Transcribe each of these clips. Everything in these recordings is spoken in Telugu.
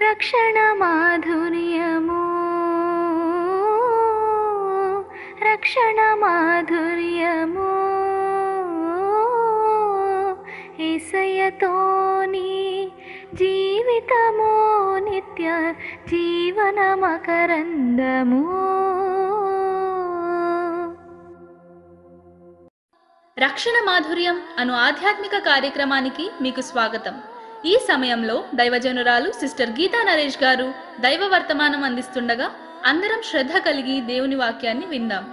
రక్షణ మాధుర్యము, రక్షణ మాధుర్యము, యేసయ్యతోని జీవితము నిత్య జీవన మకరందము. రక్షణ మాధుర్యం అను ఆధ్యాత్మిక కార్యక్రమానికి మీకు స్వాగతం. ఈ సమయంలో దైవజనురాలు సిస్టర్ గీతా నరేష్ గారు దైవ వర్తమానం అందిస్తుండగా అందరం శ్రద్ధ కలిగి దేవుని వాక్యాన్ని విందాం.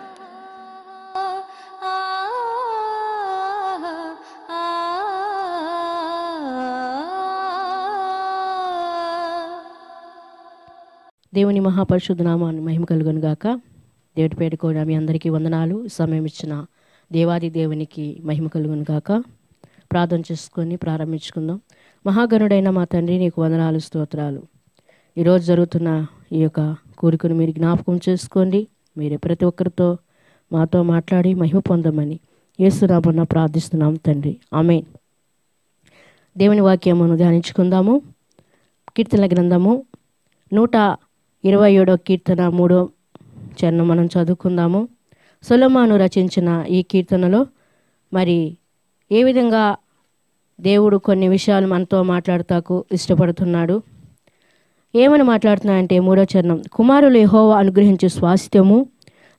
దేవుని మహాపరిశుద్ధ నామాన్ని మహిమ కలుగును గాక. దేవుడి పేట కూడా మీ అందరికీ వందనాలు. సమయం ఇచ్చిన దేవాది దేవునికి మహిమ కలుగును గాక. ప్రార్థన చేసుకొని ప్రారంభించుకుందాం. మహాగణుడైన మా తండ్రి, నీకు వందనాలు, స్తోత్రాలు. ఈరోజు జరుగుతున్న ఈ యొక్క కోరికను మీరు జ్ఞాపకం చేసుకోండి. మీరే ప్రతి ఒక్కరితో మాతో మాట్లాడి మహిమ పొందమని యేసునామమున ప్రార్థిస్తున్నాం తండ్రి, ఆమేన్. దేవుని వాక్యమును ధ్యానించుకుందాము. కీర్తనల గ్రంథము 127వ కీర్తన 3వ చరణం మనం చదువుకుందాము. సొలొమోను రచించిన ఈ కీర్తనలో మరి ఏ విధంగా దేవుడు కొన్ని విషయాలు మనతో మాట్లాడతాకు ఇష్టపడుతున్నాడు. ఏమని మాట్లాడుతున్నాడంటే 3వ చరణం, కుమారులు యెహోవా అనుగ్రహించే స్వాస్థ్యము,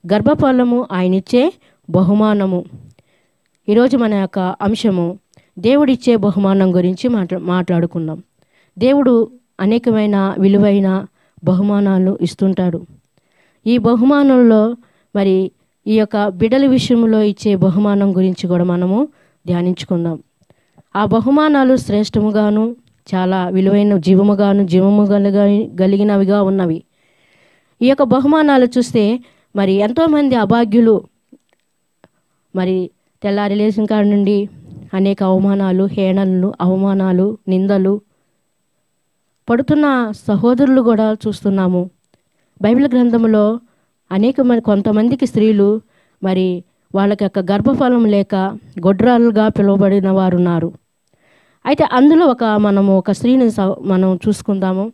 గర్భఫలము ఆయనిచ్చే బహుమానము. ఈరోజు మన యొక్క అంశము దేవుడిచ్చే బహుమానం గురించి మాట్లాడుకుందాం. దేవుడు అనేకమైన విలువైన బహుమానాలు ఇస్తుంటాడు. ఈ బహుమానంలో మరి ఈ యొక్క బిడ్డల విషయంలో ఇచ్చే బహుమానం గురించి కూడా మనము ధ్యానించుకుందాం. ఆ బహుమానాలు శ్రేష్టముగాను చాలా విలువైన జీవము కలిగినవిగా ఉన్నవి. ఈ యొక్క బహుమానాలు చూస్తే మరి ఎంతోమంది అభాగ్యులు మరి తెల్లారి లేచిన కాడి నుండి అనేక అవమానాలు, హేళనలు, అవమానాలు, నిందలు పడుతున్న సహోదరులు కూడా చూస్తున్నాము. బైబిల్ గ్రంథంలో కొంతమందికి స్త్రీలు మరి వాళ్ళకి యొక్క గర్భఫలం లేక గొడ్రాలుగా పిలువబడిన వారు ఉన్నారు. అయితే అందులో మనము ఒక స్త్రీని మనం చూసుకుందాము.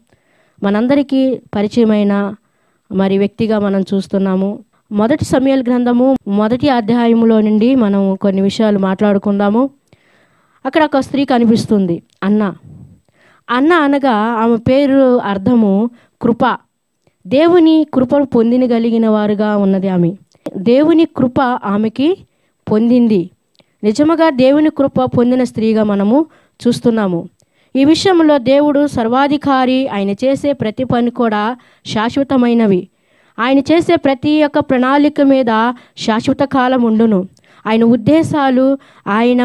మనందరికీ పరిచయమైన మరి వ్యక్తిగా మనం చూస్తున్నాము. మొదటి సమూయేలు గ్రంథము 1వ అధ్యాయములో నుండి మనం కొన్ని విషయాలు మాట్లాడుకుందాము. అక్కడ ఒక స్త్రీ కనిపిస్తుంది, అన్న. అన్న అనగా ఆమె పేరు అర్థము కృప. దేవుని కృపను కలిగిన వారుగా ఉన్నది ఆమె. దేవుని కృప ఆమెకి పొందింది. నిజముగా దేవుని కృప పొందిన స్త్రీగా మనము చూస్తున్నాము. ఈ విషయంలో దేవుడు సర్వాధికారి. ఆయన చేసే ప్రతి పని కూడా శాశ్వతమైనవి. ఆయన చేసే ప్రతి ఒక్క ప్రణాళిక మీద శాశ్వత కాలం ఉండును. ఆయన ఉద్దేశాలు, ఆయన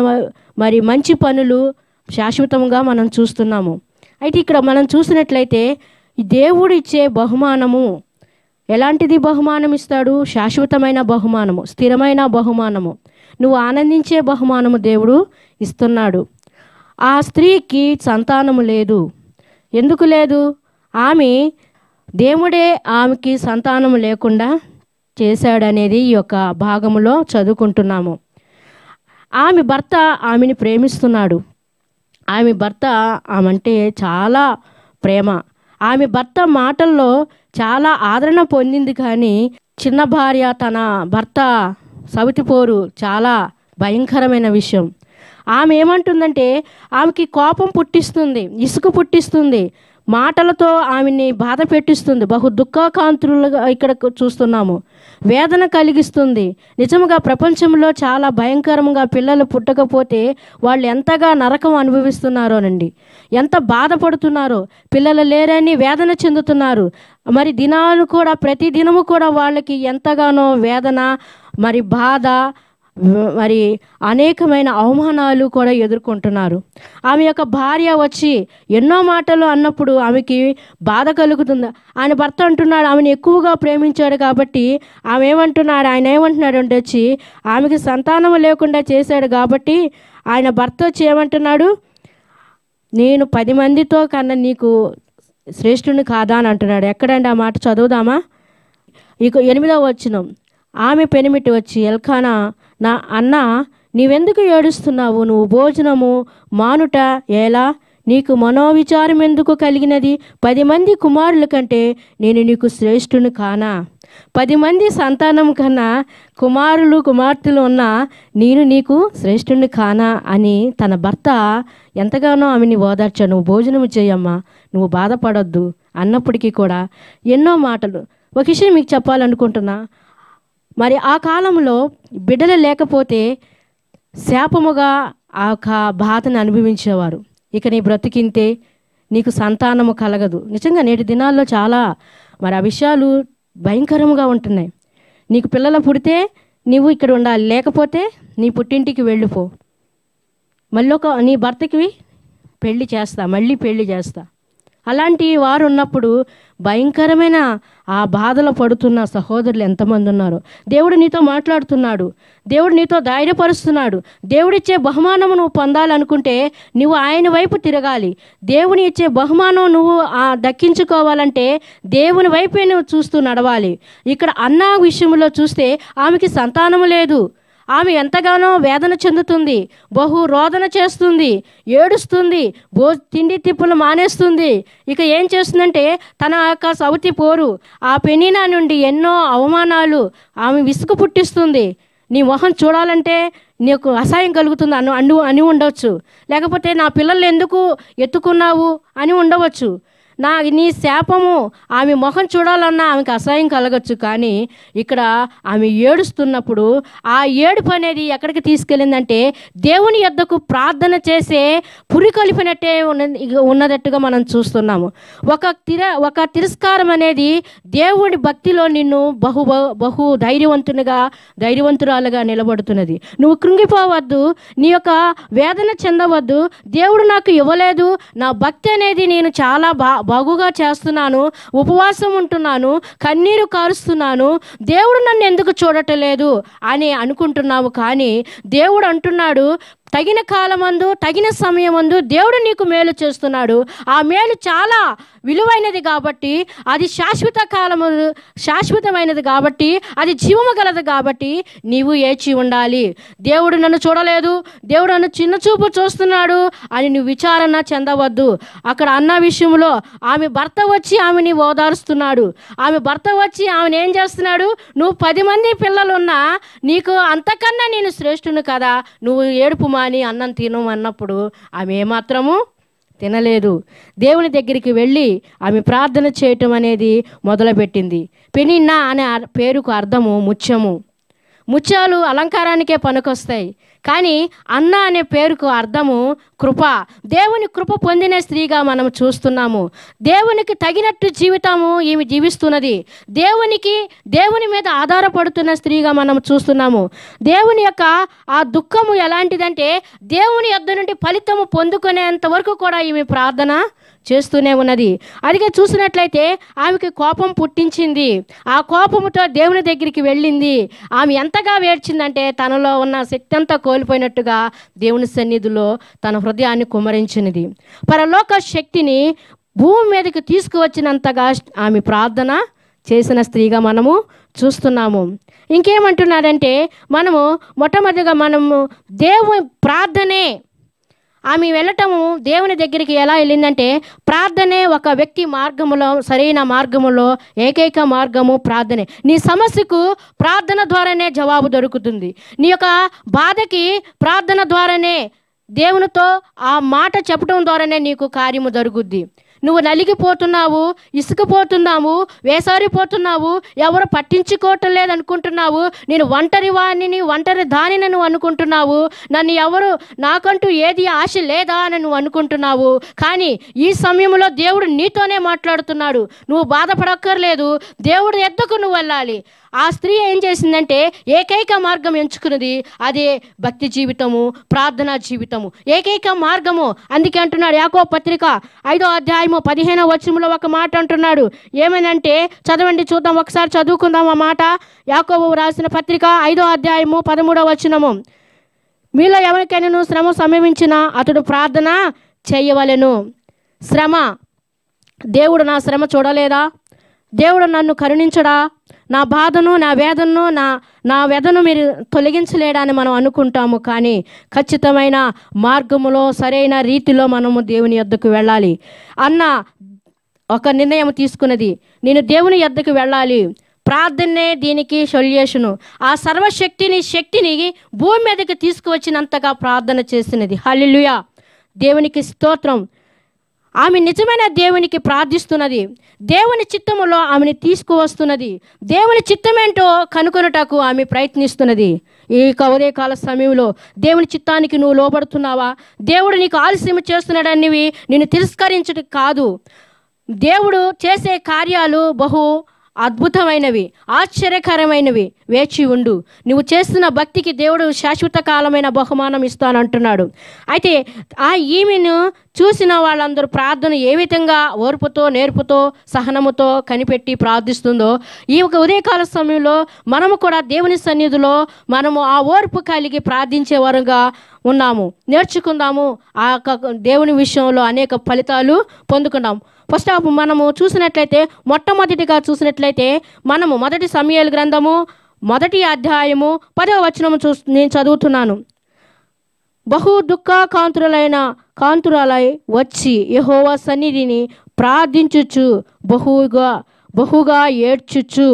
మరి మంచి పనులు శాశ్వతంగా మనం చూస్తున్నాము. అయితే ఇక్కడ మనం చూసినట్లయితే దేవుడు ఇచ్చే బహుమానము ఎలాంటిది? బహుమానం ఇస్తాడు, శాశ్వతమైన బహుమానము, స్థిరమైన బహుమానము, నువ్వు ఆనందించే బహుమానము దేవుడు ఇస్తున్నాడు. ఆ స్త్రీకి సంతానము లేదు. ఎందుకు లేదు? ఆమె దేవుడే ఆమెకి సంతానము లేకుండా చేశాడనేది ఈ యొక్క భాగములో చదువుకుంటున్నాము. ఆమె భర్త ఆమెని ప్రేమిస్తున్నాడు. ఆమె భర్త ఆమంటే చాలా ప్రేమ. ఆమె భర్త మాటల్లో చాలా ఆదరణ పొందింది. కానీ చిన్న భార్య తన భర్త సవితిపోరు చాలా భయంకరమైన విషయం. ఆమె ఏమంటుందంటే ఆమెకి కోపం పుట్టిస్తుంది, ఇసుక పుట్టిస్తుంది, మాటలతో ఆమెని బాధ పెట్టిస్తుంది, బహు దుఃఖాకాంతులుగా ఇక్కడ చూస్తున్నాము, వేదన కలిగిస్తుంది. నిజముగా ప్రపంచంలో చాలా భయంకరంగా పిల్లలు పుట్టకపోతే వాళ్ళు ఎంతగా నరకం అనుభవిస్తున్నారోనండి, ఎంత బాధపడుతున్నారో. పిల్లలు లేరని వేదన చెందుతున్నారు. మరి దినాలు కూడా ప్రతి దినము కూడా వాళ్ళకి ఎంతగానో వేదన, మరి బాధ, మరి అనేకమైన అవమానాలు కూడా ఎదుర్కొంటున్నారు. ఆమె యొక్క భార్య వచ్చి ఎన్నో మాటలు అన్నప్పుడు ఆమెకి బాధ కలుగుతుంది. ఆయన భర్త అంటున్నాడు ఆమెను ఎక్కువగా ప్రేమించాడు కాబట్టి ఆయన ఏమంటున్నాడు అంటే వచ్చి ఆమెకి సంతానం లేకుండా చేశాడు కాబట్టి ఆయన భర్త వచ్చి ఏమంటున్నాడు, నేను 10 మందితో కన్నా నీకు శ్రేష్ఠుని కాదా అని అంటున్నాడు. ఎక్కడండి ఆ మాట? చదువుదామా? ఇక 8వ వచనం, ఆమె పెనిమిటి వచ్చి ఎల్కానా, నా అన్న నీవెందుకు ఏడుస్తున్నావు? నువ్వు భోజనము మానుట ఎలా? నీకు మనోవిచారం ఎందుకు కలిగినది? 10 మంది కుమారుల కంటే నేను నీకు శ్రేష్ఠుని కానా? 10 మంది సంతానం కన్నా కుమారులు కుమార్తెలు ఉన్నా నేను నీకు శ్రేష్ఠుని కానా అని తన భర్త ఎంతగానో ఆమెని ఓదార్చాడు. నువ్వు భోజనం చేయమ్మా, నువ్వు బాధపడొద్దు అన్నప్పటికీ కూడా ఎన్నో మాటలు. ఒక విషయం మీకు చెప్పాలనుకుంటున్నా. మరి ఆ కాలంలో బిడ్డలు లేకపోతే శాపముగా ఆ బాధను అనుభవించేవారు. ఇక నీ బ్రతికింతే, నీకు సంతానము కలగదు. నిజంగా నేటి దినాల్లో చాలా మరి ఆ విషయాలు భయంకరంగా ఉంటున్నాయి. నీకు పిల్లలు పుడితే నీవు ఇక్కడ ఉండాలి, లేకపోతే నీ పుట్టింటికి వెళ్ళిపో, మళ్ళీ నీ భర్తకి మళ్ళీ పెళ్ళి చేస్తా. అలాంటి వారు ఉన్నప్పుడు భయంకరమైన ఆ బాధలో పడుతున్న సహోదరులు ఎంతమంది ఉన్నారు. దేవుడు నీతో మాట్లాడుతున్నాడు, దేవుడు నీతో ధైర్యపరుస్తున్నాడు. దేవుడిచ్చే బహుమానం నువ్వు పొందాలనుకుంటే నువ్వు ఆయన వైపు తిరగాలి. దేవుని ఇచ్చే బహుమానం నువ్వు దక్కించుకోవాలంటే దేవుని వైపే నువ్వు చూస్తూ నడవాలి. ఇక్కడ అన్నా విషయంలో చూస్తే ఆమెకి సంతానము లేదు. ఆమె ఎంతగానో వేదన చెందుతుంది, బహు రోదన చేస్తుంది, ఏడుస్తుంది, తిండి తిప్పులు మానేస్తుంది. ఇక ఏం చేస్తుందంటే తన యొక్క సౌతి పోరు ఆ పెనీనా నుండి ఎన్నో అవమానాలు ఆమె విసుగు పుట్టిస్తుంది. నీ మొహం చూడాలంటే నీకు అసహ్యం కలుగుతుంది అని ఉండవచ్చు. లేకపోతే నా పిల్లలు ఎందుకు ఎత్తుకున్నావు అని ఉండవచ్చు. నీ శాపము ఆమె మొహం చూడాలన్నా ఆమెకు అసహ్యం కలగచ్చు. కానీ ఇక్కడ ఆమె ఏడుస్తున్నప్పుడు ఆ ఏడుపు అనేది ఎక్కడికి తీసుకెళ్ళిందంటే దేవుని యొద్దకు ప్రార్థన చేసే పురి కలిపినట్టే ఉన్నదట్టుగా మనం చూస్తున్నాము. ఒక తిరస్కారం అనేది దేవుడి భక్తిలో నిన్ను బహు ధైర్యవంతురాలుగా నిలబడుతున్నది. నువ్వు కృంగిపోవద్దు, నీ యొక్క వేదన చెందవద్దు. దేవుడు నాకు ఇవ్వలేదు, నా భక్తి అనేది నేను చాలా బాగుగా చేస్తున్నాను, ఉపవాసం ఉంటున్నాను, కన్నీరు కారుస్తున్నాను, దేవుడు నన్ను ఎందుకు చూడటలేదు అని అనుకుంటున్నావు. కానీ దేవుడు అంటున్నాడు, తగిన కాలమందు తగిన సమయమందు దేవుడు నీకు మేలు చేస్తున్నాడు. ఆ మేలు చాలా విలువైనది కాబట్టి, అది శాశ్వతమైనది కాబట్టి, అది జీవము గలది కాబట్టి నీవు ఏచి ఉండాలి. దేవుడు నన్ను చూడలేదు, దేవుడు నన్ను చిన్న చూపు చూస్తున్నాడు అని నువ్వు విచారణ చెందవద్దు. అక్కడ అన్న విషయంలో ఆమె భర్త వచ్చి ఆమెని ఓదారుస్తున్నాడు. ఆమె భర్త వచ్చి ఆమెను ఏం చేస్తున్నాడు? నువ్వు 10 మంది పిల్లలున్నా నీకు అంతకన్నా నేను శ్రేష్ఠును కదా, నువ్వు ఏడుపు మాని అన్నం తిను అన్నప్పుడు ఆమె ఏమాత్రము తినలేదు. దేవుని దగ్గరికి వెళ్ళి ఆమె ప్రార్థన చేయటం అనేది మొదలుపెట్టింది. పెనిన్నా అనే పేరుకు అర్థము ముత్యము. ముత్యాలు అలంకారానికే పనికొస్తాయి, కానీ అన్న అనే పేరుకు అర్థము కృప. దేవుని కృప పొందిన స్త్రీగా మనం చూస్తున్నాము. దేవునికి తగినట్టు జీవితము ఈమె జీవిస్తున్నది. దేవుని మీద ఆధారపడుతున్న స్త్రీగా మనం చూస్తున్నాము. దేవుని యొక్క ఆ దుఃఖము ఎలాంటిదంటే దేవుని యొద్ద నుండి ఫలితము పొందుకునేంత వరకు కూడా ఈమె ప్రార్థన చేస్తూనే ఉన్నది. అదిగా చూసినట్లయితే ఆమెకి కోపం పుట్టించింది. ఆ కోపముతో దేవుని దగ్గరికి వెళ్ళింది. ఆమె ఎంతగా వేడ్చిందంటే తనలో ఉన్న శక్తి అంతా కోల్పోయినట్టుగా దేవుని సన్నిధిలో తన హృదయాన్ని కుమ్మరించినది. పరలోక శక్తిని భూమి మీదకి తీసుకువచ్చినంతగా ఆమె ప్రార్థన చేసిన స్త్రీగా మనము చూస్తున్నాము. ఇంకేమంటున్నాడంటే మొట్టమొదటిగా దేవుని ప్రార్థనే ఆమె వెళ్ళటము దేవుని దగ్గరికి ఎలా వెళ్ళిందంటే, ప్రార్థనే ఒక వ్యక్తి మార్గములో, సరైన మార్గములో ఏకైక మార్గము ప్రార్థనే. నీ సమస్యకు ప్రార్థన ద్వారానే జవాబు దొరుకుతుంది. నీ యొక్క బాధకి ప్రార్థన ద్వారానే, దేవునితో ఆ మాట చెప్పడం ద్వారానే నీకు కార్యము జరుగుద్ది. నువ్వు నలిగిపోతున్నావు, ఇసుకుపోతున్నావు, వేసారిపోతున్నావు, ఎవరు పట్టించుకోవటం లేదనుకుంటున్నావు, నేను ఒంటరి దానిని నువ్వు అనుకుంటున్నావు, నాకంటూ ఏది ఆశ లేదా అని నువ్వు అనుకుంటున్నావు. కానీ ఈ సమయంలో దేవుడు నీతోనే మాట్లాడుతున్నాడు. నువ్వు బాధపడక్కర్లేదు, దేవుడు ఎద్దకు నువ్వు వెళ్ళాలి. ఆ స్త్రీ ఏం చేసిందంటే ఏకైక మార్గం ఎంచుకున్నది. అదే భక్తి జీవితము, ప్రార్థనా జీవితము, ఏకైక మార్గము. అందుకే అంటున్నాడు యాకోబు పత్రిక 5వ అధ్యాయము 15వ వచనంలో ఒక మాట అంటున్నాడు. ఏమనంటే చదవండి, చూద్దాం, ఒకసారి చదువుకుందాం ఆ మాట. యాకోబు రాసిన పత్రిక 5వ అధ్యాయము 13వ వచనము. మీలో ఎవరికైనా శ్రమ సంభవించినా అతడు ప్రార్థన చేయవలెను. శ్రమ, దేవుడు నా శ్రమ చూడలేదా? దేవుడు నన్ను కరుణించడా, నా బాధను, నా వేదనను, నా వ్యధను మీరు తొలగించలేడా అని మనం అనుకుంటాము. కానీ ఖచ్చితమైన మార్గములో సరైన రీతిలో మనము దేవుని యొద్దకు వెళ్ళాలి అన్న ఒక నిర్ణయం తీసుకున్నది. నేను దేవుని యొద్దకు వెళ్ళాలి, ప్రార్థనే దీనికి సొల్యూషను. ఆ శక్తిని భూమి మీదకి తీసుకువచ్చినంతగా ప్రార్థన చేసినది. హల్లెలూయా, దేవునికి స్తోత్రం. ఆమె నిజమైన దేవునికి ప్రార్థిస్తున్నది, దేవుని చిత్తములో ఆమెను తీసుకువస్తున్నది, దేవుని చిత్తమేంటో కనుకొనుటకు ఆమె ప్రయత్నిస్తున్నది. ఈ ఉదయకాల సమయంలో దేవుని చిత్తానికి నువ్వు లోబడుతున్నావా? దేవుడు నీకు ఆలస్యం చేస్తున్నాడనివి నేను తిరస్కరించడం కాదు. దేవుడు చేసే కార్యాలు బహు అద్భుతమైనవి, ఆశ్చర్యకరమైనవి. వేచి ఉండు. నువ్వు చేస్తున్న భక్తికి దేవుడు శాశ్వత కాలమైన బహుమానం ఇస్తానంటున్నాడు. అయితే ఈమెను చూసిన వాళ్ళందరూ ప్రార్థన ఏ విధంగా ఓర్పుతో, నేర్పుతో, సహనముతో కనిపెట్టి ప్రార్థిస్తుందో, ఈ ఒక ఉదయకాల సమయంలో మనము కూడా దేవుని సన్నిధిలో మనము ఆ ఓర్పు కలిగి ప్రార్థించే వారుగా ఉన్నాము. నేర్చుకుందాము. ఆ దేవుని విషయంలో అనేక ఫలితాలు పొందుకున్నాము. ఫస్ట్ ఆఫ్ మనము చూసినట్లయితే, మొట్టమొదటిగా చూసినట్లయితే మనము మొదటి సమూయేలు గ్రంథము 1వ అధ్యాయము 10వ వచనము నేను చదువుతున్నాను. బహు కాంతురాలై వచ్చి యెహోవా సన్నిధిని ప్రార్థించుచు బహుగా ఏడ్చుచు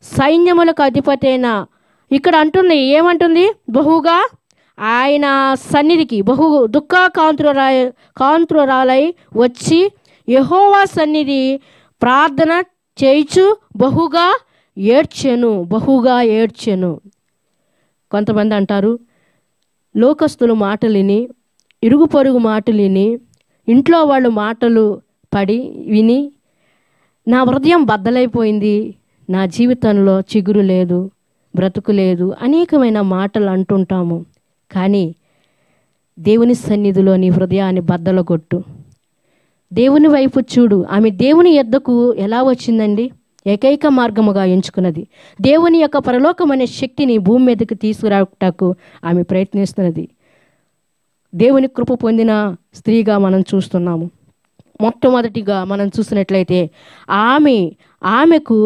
సైన్యములకు అధిపతైన, ఇక్కడ అంటుంది, ఏమంటుంది? బహుగా ఆయన సన్నిధికి కాంతురాలై వచ్చి యెహోవా సన్నిధి ప్రార్థన చేయుచు బహుగా ఏడ్చెను. కొంతమంది అంటారు, లోకస్తుల మాటలిని, ఇరుగు పొరుగు మాటలిని, ఇంట్లో వాళ్ళు మాటలు విని నా హృదయం బద్దలైపోయింది, నా జీవితంలో చిగురు లేదు, బ్రతుకు లేదు, అనేకమైన మాటలు అంటుంటాము. కానీ దేవుని సన్నిధిలో నీ హృదయాన్ని బద్దలగొట్టు, దేవుని వైపు చూడు. ఆమె దేవుని యొద్దకు ఎలా వచ్చిందండి? ఏకైక మార్గముగా ఎంచుకున్నది. దేవుని యొక్క పరలోకమనే శక్తిని భూమి మీదకి తీసుకురావటకు ఆమె ప్రయత్నిస్తున్నది. దేవుని కృప పొందిన స్త్రీగా మనం చూస్తున్నాము. మొట్టమొదటిగా మనం చూసినట్లయితే ఆమెకు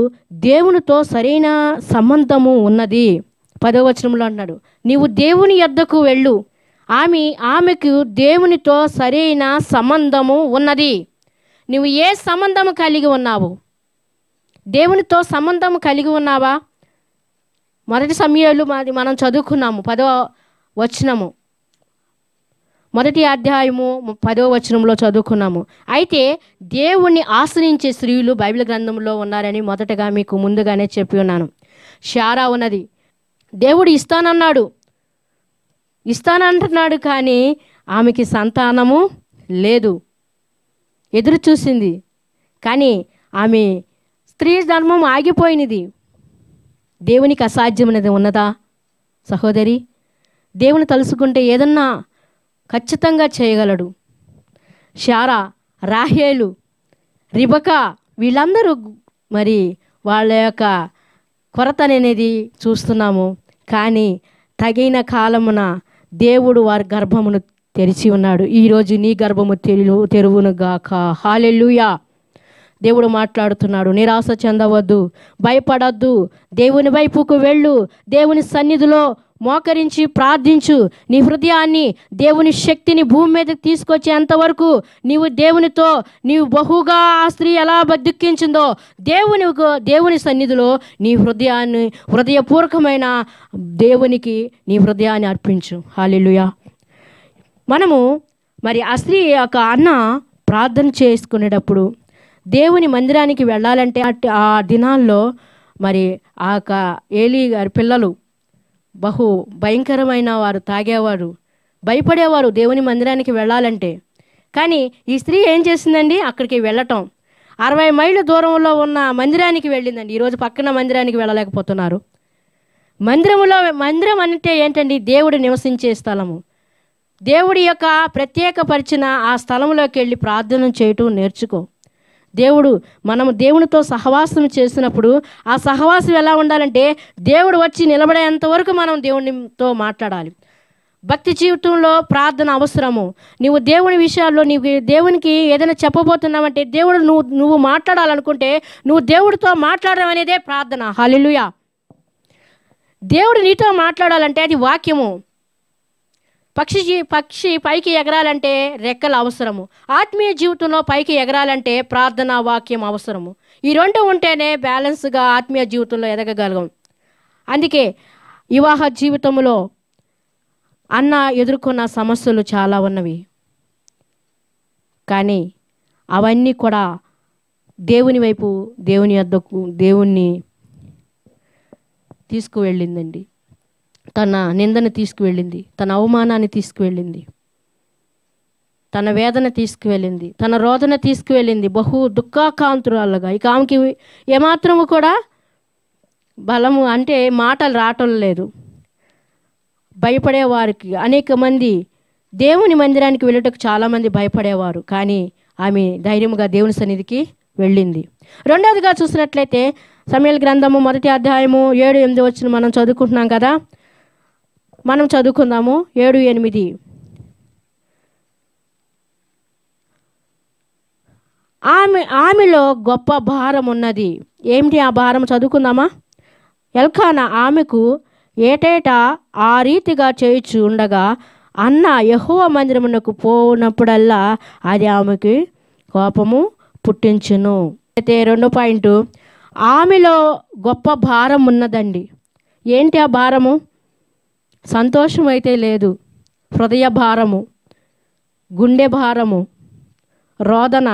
దేవునితో సరైన సంబంధము ఉన్నది. 10వ వచనంలో అన్నాడు, నీవు దేవుని యొద్దకు వెళ్ళు. ఆమెకు దేవునితో సరైన సంబంధము ఉన్నది. నువ్వు ఏ సంబంధము కలిగి ఉన్నావు? దేవునితో సంబంధము కలిగి ఉన్నావా? మొదటి సమూయేలు మనం చదువుకున్నాము, 10వ వచనము, 1వ అధ్యాయము 10వ వచనంలో చదువుకున్నాము. అయితే దేవుణ్ణి ఆశ్రయించే స్త్రీలు బైబిల్ గ్రంథంలో ఉన్నారని మొదటగా మీకు ముందుగానే చెప్పి ఉన్నాను. శారా ఉన్నది. దేవుడు ఇస్తానంటున్నాడు, కానీ ఆమెకి సంతానము లేదు. ఎదురు చూసింది, కానీ ఆమె స్త్రీ ధర్మం ఆగిపోయినది. దేవునికి అసాధ్యమైనది ఉన్నదా సహోదరి? దేవుని తలుసుకుంటే ఏదన్నా ఖచ్చితంగా చేయగలడు. శారా, రాహేలు, రిబకా వీళ్ళందరూ మరి వాళ్ళ యొక్క కొరత అనేది చూస్తున్నాము. కానీ తగిన కాలమున దేవుడు వారి గర్భమును తెరిచి ఉన్నాడు. ఈరోజు నీ గర్భము తెరువునుగాక. హల్లెలూయా. దేవుడు మాట్లాడుతున్నాడు, నిరాశ చెందవద్దు, భయపడద్దు, దేవుని వైపుకు వెళ్ళు, దేవుని సన్నిధిలో మోకరించి ప్రార్థించు. నీ హృదయాన్ని, దేవుని శక్తిని భూమి మీదకి తీసుకొచ్చేంతవరకు నీవు దేవునితో నీవు బహుగా ఆ స్త్రీ ఎలా దుఃఖించిందో దేవుని సన్నిధిలో నీ హృదయపూర్వకమైన దేవునికి నీ హృదయాన్ని అర్పించు. హల్లెలూయా. మనము మరి ఆ స్త్రీ యొక్క అన్న ప్రార్థన చేసుకునేటప్పుడు దేవుని మందిరానికి వెళ్ళాలంటే ఆ దినాల్లో మరి ఆ యొక్క ఏలీ గారి పిల్లలు బహు భయంకరమైన వారు, తాగేవారు, భయపడేవారు దేవుని మందిరానికి వెళ్ళాలంటే. కానీ ఈ స్త్రీ ఏం చేసిందండి? అక్కడికి వెళ్ళటం 60 మైళ్ళ దూరంలో ఉన్న మందిరానికి వెళ్ళిందండి. ఈరోజు పక్కన మందిరానికి వెళ్ళలేకపోతున్నారు. మందిరం అంటే ఏంటండి? దేవుడు నివసించే స్థలము. దేవుడి యొక్క ప్రత్యేకపరిచిన ఆ స్థలంలోకి వెళ్ళి ప్రార్థన చేయటం నేర్చుకో. మనము దేవునితో సహవాసం చేసినప్పుడు ఆ సహవాసం ఎలా ఉండాలంటే, దేవుడు వచ్చి నిలబడేంత వరకు మనం దేవునితో మాట్లాడాలి. భక్తి జీవితంలో ప్రార్థన అవసరము. నువ్వు దేవుని విషయాల్లో నీవు దేవునికి ఏదైనా చెప్పబోతున్నావంటే దేవుడు నువ్వు మాట్లాడాలనుకుంటే నువ్వు దేవుడితో మాట్లాడడం అనేదే ప్రార్థన. హల్లెలూయా. దేవుడు నీతో మాట్లాడాలంటే అది వాక్యము. పక్షి పైకి ఎగరాలంటే రెక్కలు అవసరము. ఆత్మీయ జీవితంలో పైకి ఎగరాలంటే ప్రార్థన వాక్యం అవసరము. ఈ రెండు ఉంటేనే బ్యాలెన్స్గా ఆత్మీయ జీవితంలో ఎదగగలం. అందుకే వివాహ జీవితంలో అన్న ఎదుర్కొన్న సమస్యలు చాలా ఉన్నవి, కానీ అవన్నీ కూడా దేవుని వైపు దేవుని యొద్దకు దేవుణ్ణి తీసుకువెళ్ళిందండి. తన నిందను తీసుకువెళ్ళింది, తన అవమానాన్ని తీసుకువెళ్ళింది, తన వేదన తీసుకువెళ్ళింది, తన రోదన తీసుకువెళ్ళింది. బహు దుఃఖాకాంతురాలుగా ఇక ఆమెకి ఏమాత్రము కూడా బలము అంటే మాటలు రావటం లేదు. భయపడేవారికి అనేక మంది దేవుని మందిరానికి వెళ్ళటకు చాలామంది భయపడేవారు, కానీ ఆమె ధైర్యంగా దేవుని సన్నిధికి వెళ్ళింది. రెండవదిగా చూసినట్లయితే సమూయేలు గ్రంథము 1వ అధ్యాయము 7-8 వచ్చిన మనం చదువుకుంటున్నాం కదా, మనం చదువుకుందాము. 7-8. ఆమెలో గొప్ప భారం ఉన్నది. ఏమిటి ఆ భారం? చదువుకుందామా. ఎల్కానా ఆమెకు ఏటేటా ఆ రీతిగా చేయుచు ఉండగా అన్న యెహోవా మందిరమునకు పోనప్పుడల్లా అది ఆమెకి కోపము పుట్టించును. అయితే 2వ పాయింట్, ఆమెలో గొప్ప భారం ఉన్నదండి. ఏంటి ఆ భారము? సంతోషం అయితే లేదు, హృదయ భారము, గుండె భారము, రోదన,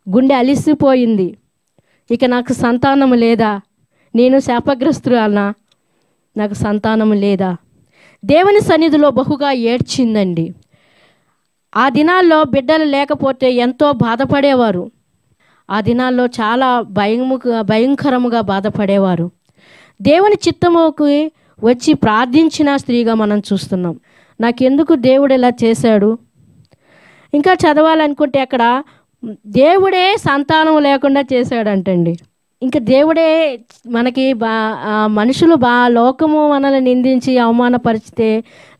గుండె అలిసిపోయింది. ఇక నాకు సంతానము లేదా, నేను శాపగ్రస్తురాలనా, నాకు సంతానము లేదా. దేవుని సన్నిధిలో బహుగా ఏడ్చిందండి. ఆ దినాల్లో బిడ్డలు లేకపోతే ఎంతో బాధపడేవారు. ఆ దినాల్లో చాలా భయంకరముగా బాధపడేవారు. దేవుని చిత్తముకి వచ్చి ప్రార్థించిన స్త్రీగా మనం చూస్తున్నాం. నాకెందుకు దేవుడు ఇలా చేశాడు? ఇంకా చదవాలనుకుంటే అక్కడ దేవుడే సంతానం లేకుండా చేశాడంటండి. ఇంకా దేవుడే మనకి మనుషులు లోకము మనల్ని నిందించి అవమానపరిచితే,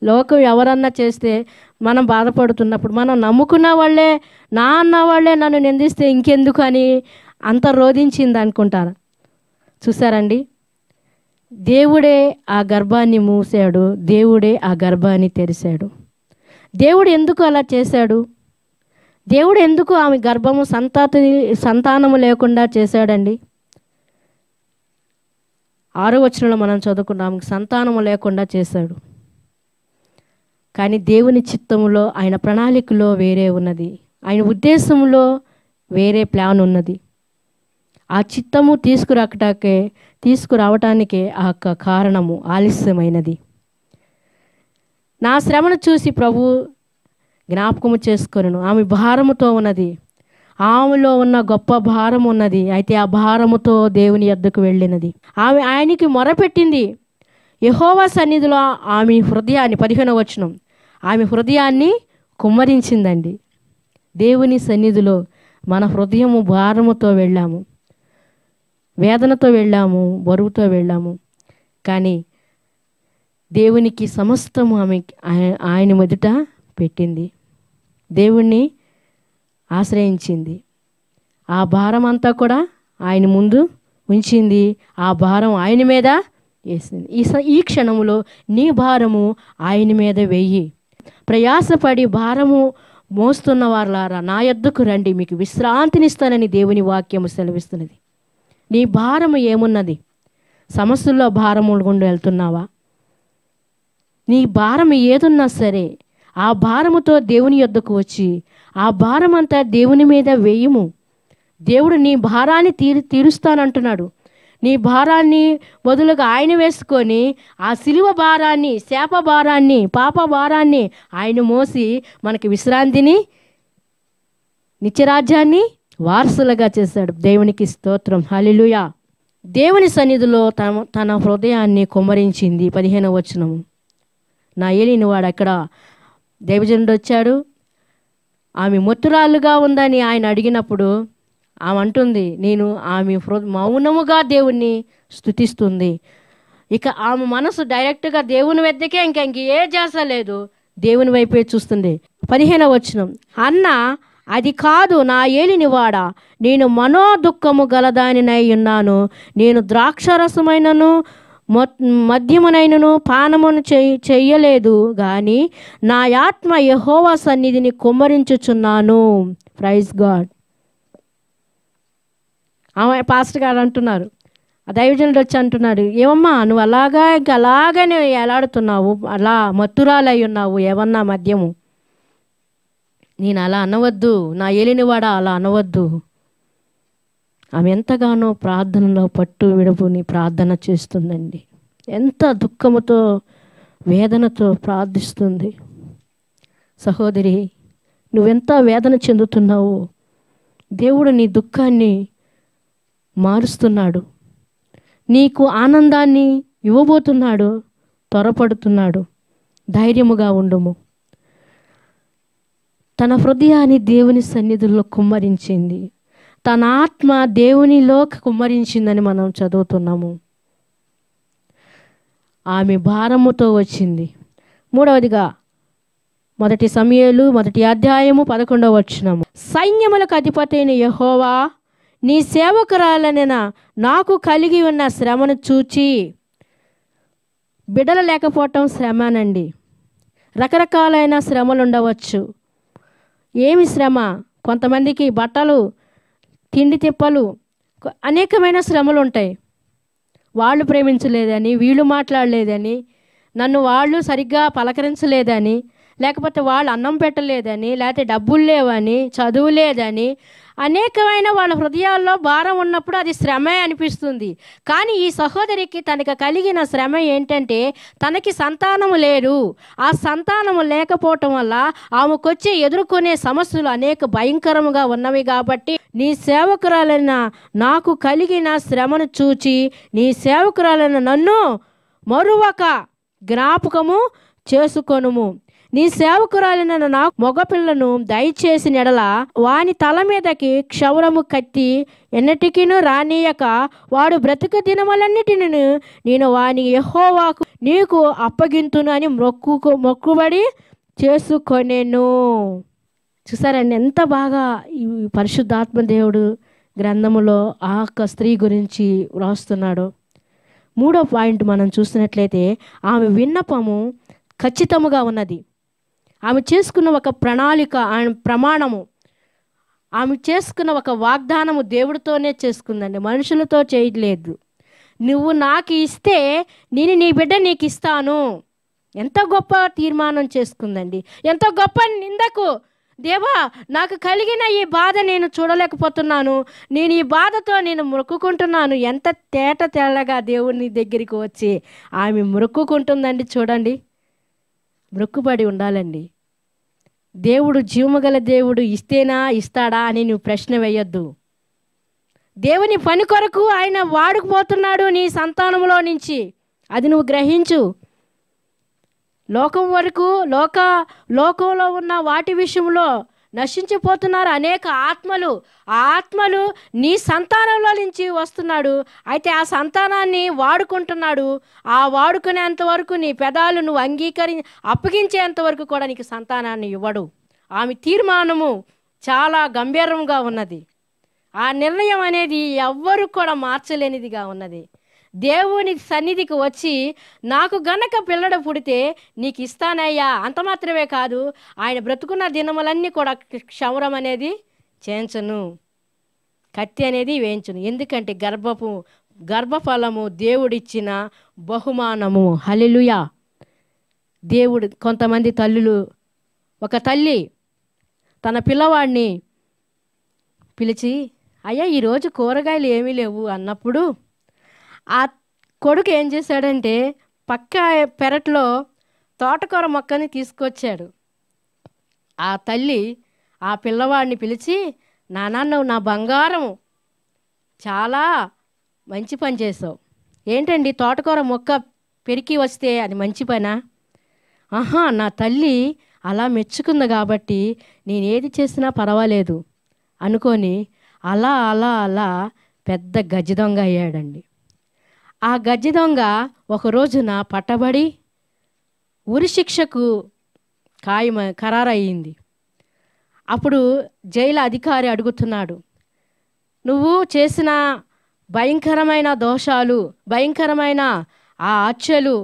లోకం ఎవరన్నా చేస్తే మనం బాధపడుతున్నప్పుడు మనం నమ్ముకున్న వాళ్ళే, నా అన్న వాళ్ళే నన్ను నిందిస్తే ఇంకెందుకు అని అంత రోధించింది అనుకుంటారు. చూసారండి, దేవుడే ఆ గర్భాన్ని మూసాడు, దేవుడే ఆ గర్భాన్ని తెరిచాడు. దేవుడు ఎందుకు అలా చేశాడు? దేవుడు ఎందుకు ఆమె గర్భము సంతానము లేకుండా చేశాడండి? 6వ వచనంలో మనం చదువుకున్నాం, సంతానము లేకుండా చేశాడు. కానీ దేవుని చిత్తములో, ఆయన ప్రణాళికలో వేరే ఉన్నది, ఆయన ఉద్దేశంలో వేరే ప్లాన్ ఉన్నది. ఆ చిత్తము తీసుకురావటానికే ఆ కారణము ఆలస్యమైనది. నా శ్రమను చూసి ప్రభు జ్ఞాపకము చేసుకొనును. ఆమె భారముతో ఉన్నది, ఆమెలో ఉన్న గొప్ప భారం ఉన్నది. అయితే ఆ భారముతో దేవుని యొద్దకు వెళ్ళినది. ఆమె ఆయనకి మొరపెట్టింది. యెహోవా సన్నిధిలో ఆమె హృదయాన్ని 15వ వచనం, ఆమె హృదయాన్ని కుమ్మరించిందండి. దేవుని సన్నిధిలో మన హృదయము భారముతో వెళ్ళాము, వేదనతో వెళ్ళాము, బరువుతో వెళ్ళాము, కానీ దేవునికి సమస్తము ఆమె ఆయన మొదట పెట్టింది, దేవుణ్ణి ఆశ్రయించింది. ఆ భారం అంతా కూడా ఆయన ముందు ఉంచింది, ఆ భారం ఆయన మీద వేసింది. ఈ క్షణములో నీ భారము ఆయన మీద వెయ్యి. ప్రయాసపడి భారము మోస్తున్న వారులారా నా యొద్దకు రండి, మీకు విశ్రాంతినిస్తానని దేవుని వాక్యము సెలవిస్తున్నది. నీ భారము ఏమున్నది? సమస్యల్లో భారము గుండా వెళ్తున్నావా? నీ భారం ఏదున్నా సరే ఆ భారముతో దేవుని యొద్దకు వచ్చి ఆ భారం అంతా దేవుని మీద వేయము. దేవుడు నీ భారాన్ని తీరుస్తానంటున్నాడు. నీ భారాన్ని బదులుగా ఆయన వేసుకొని ఆ సిలువ భారాన్ని, శాప భారాన్ని, పాప భారాన్ని ఆయన మోసి మనకి విశ్రాంతిని, నిత్యరాజ్యాన్ని వారసులుగా చేశాడు. దేవునికి స్తోత్రం, హల్లెలూయా. దేవుని సన్నిధిలో తన హృదయాన్ని కుమ్మరించింది. 15వ వచనము, నా ఏలిన వాడు అక్కడ దైవజనుడు వచ్చాడు. ఆమె మొత్తురాలుగా ఉందని ఆయన అడిగినప్పుడు ఆమె అంటుంది, ఆమె మౌనముగా దేవుణ్ణి స్తుతిస్తుంది. ఇక ఆమె మనసు డైరెక్ట్గా దేవుని వద్దకే ఇంక ఏ చేసలేదు, దేవుని వైపే చూస్తుంది. 15వ వచనం, అన్న అది కాదు నా ఏలినివాడా, నేను మనోదుఃఖము గలదానినై ఉన్నాను. నేను ద్రాక్షరసమైనను మద్యమునైనను పానమును చెయ్యలేదు గాని నా ఆత్మ యెహోవా సన్నిధిని కుమ్మరించుచున్నాను. Praise God. ఆమె పాస్టర్ గారు అంటున్నారు, ఆ దైవజనుడు వచ్చి అంటున్నాడు, ఏమమ్మా నువ్వు అలాగానే ఎలాడుతున్నావు, అలా మత్తురాలై ఉన్నావు, ఏమన్నా మద్యము. నేను అలా అనవద్దు, నా ఏలినవాడా అలా అనవద్దు. ఆమె ఎంతగానో ప్రార్థనలో పట్టు విడుపుని ప్రార్థన చేస్తుందండి. ఎంత దుఃఖముతో వేదనతో ప్రార్థిస్తుంది. సహోదరి, నువ్వెంత వేదన చెందుతున్నావు. దేవుడు నీ దుఃఖాన్ని మారుస్తున్నాడు, నీకు ఆనందాన్ని ఇవ్వబోతున్నాడు, త్వరపడుతున్నాడు. ధైర్యముగా ఉండుము. తన హృదయాన్ని దేవుని సన్నిధిలో కుమ్మరించింది, తన ఆత్మ దేవునిలో కుమ్మరించిందని మనం చదువుతున్నాము. ఆమె భారముతో వచ్చింది. మూడవదిగా 1 సమూయేలు 1వ అధ్యాయము 11వ వచనము, సైన్యములకు అధిపతి అయిన యెహోవా నీ సేవకురాలైన నాకు కలిగి ఉన్న శ్రమను చూచి, బిడ్డలు లేకపోవటం శ్రమనండి. రకరకాలైన శ్రమలు ఉండవచ్చు. ఏమి శ్రమ? కొంతమందికి బట్టలు, తిండి తిప్పలు, అనేకమైన శ్రమలు ఉంటాయి. వాళ్ళు ప్రేమించలేదని, వీళ్ళు మాట్లాడలేదని, నన్ను వాళ్ళు సరిగ్గా పలకరించలేదని, లేకపోతే వాళ్ళు అన్నం పెట్టలేదని, లేకపోతే డబ్బులు లేవని, చదువు లేదని, అనేకమైన వాళ్ళ హృదయాల్లో భారం ఉన్నప్పుడు అది శ్రమే అనిపిస్తుంది. కానీ ఈ సహోదరికి తనకు కలిగిన శ్రమ ఏంటంటే తనకి సంతానము లేరు. ఆ సంతానము లేకపోవటం వల్ల ఆమెకొచ్చే ఎదుర్కొనే సమస్యలు అనేక భయంకరంగా ఉన్నవి. కాబట్టి నీ సేవకురాలైన నాకు కలిగిన శ్రమను చూచి నీ సేవకురాలైన నన్ను మరువక జ్ఞాపకము చేసుకొనుము. నీ సేవకురాలిన నా మగపిల్లను దయచేసి నెడల వాని తల మీదకి క్షౌరము కత్తి ఎన్నటికినూ రానీయక వాడు బ్రతుకు దినములన్నిటిని నేను వాని యెహోవాకు నీకు అప్పగింతును అని మొక్కుబడి చేసుకొనేను. చూసారండి ఎంత బాగా ఈ పరిశుద్ధాత్మ దేవుడు గ్రంథములో ఆ స్త్రీ గురించి వ్రాస్తున్నాడు. 3వ పాయింట్ మనం చూసినట్లయితే ఆమె విన్నపము ఖచ్చితముగా ఉన్నది. ఆమె చేసుకున్న ఒక ప్రణాళిక, ఆమె ప్రమాణము, ఆమె చేసుకున్న ఒక వాగ్దానము దేవుడితోనే చేసుకుందండి, మనుషులతో చేయలేదు. నువ్వు నాకు ఇస్తే నేను నీ బిడ్డ నీకు ఇస్తాను. ఎంత గొప్ప తీర్మానం చేసుకుందండి. ఎంత గొప్ప నిందకు, దేవా నాకు కలిగిన ఈ బాధ నేను చూడలేకపోతున్నాను, నేను ఈ బాధతో నేను మొక్కుకుంటున్నాను. ఎంత తేటగా దేవుని దగ్గరికి వచ్చి ఆమె మొక్కుకుంటుందండి. చూడండి, మొక్కుబడి ఉండాలండి. దేవుడు జీవముగల దేవుడు, ఇస్తేనా ఇస్తాడా అని నువ్వు ప్రశ్న వేయొద్దు. దేవుని పని కొరకు ఆయన వాడుకుపోతున్నాడు నీ సంతానంలో నుంచి, అది నువ్వు గ్రహించు. లోకం వరకు లోకంలో ఉన్న వాటి విషయంలో నశించిపోతున్నారు అనేక ఆత్మలు. ఆ ఆత్మలు నీ సంతానంలో నుంచి వస్తున్నాడు. అయితే ఆ సంతానాన్ని వాడుకుంటున్నాడు. ఆ వాడుకునేంత వరకు నీ పెదాలు నువ్వు అప్పగించేంత వరకు కూడా నీకు సంతానాన్ని ఇవ్వడు. ఆమె తీర్మానము చాలా గంభీరంగా ఉన్నది. ఆ నిర్ణయం అనేది ఎవ్వరు కూడా మార్చలేనిదిగా ఉన్నది. దేవుని సన్నిధికి వచ్చి నాకు గనక పిల్లడు పుడితే నీకు ఇస్తానయ్యా, అంత మాత్రమే కాదు ఆయన బ్రతుకున్న దినములన్నీ కూడా క్షౌరం అనేది చేయించను, కత్తి అనేది వేయించను. ఎందుకంటే గర్భఫలము దేవుడిచ్చిన బహుమానము. హల్లెలూయా. దేవుడు, కొంతమంది తల్లులు, ఒక తల్లి తన పిల్లవాడిని పిలిచి, అయ్యా ఈరోజు కూరగాయలు ఏమీ లేవు అన్నప్పుడు ఆ కొడుకు ఏం చేశాడంటే పక్క పెరట్లో తోటకూర మొక్కని తీసుకొచ్చాడు. ఆ తల్లి ఆ పిల్లవాడిని పిలిచి, నాన్న నా బంగారము, చాలా మంచి పని చేసావు. ఏంటండి తోటకూర మొక్క పెరికి వస్తే అది మంచి పనా? ఆహా, నా తల్లి అలా మెచ్చుకుంది కాబట్టి నేనేది చేసినా పర్వాలేదు అనుకొని అలా అలా అలా పెద్ద గజ్జి దొంగ అయ్యాడండి. ఆ గజ్జి దొంగ ఒక రోజున పట్టబడి ఉరి శిక్షకు ఖరారయ్యింది. అప్పుడు జైలు అధికారి అడుగుతున్నాడు, నువ్వు చేసిన భయంకరమైన దోషాలు, భయంకరమైన ఆ హత్యలు,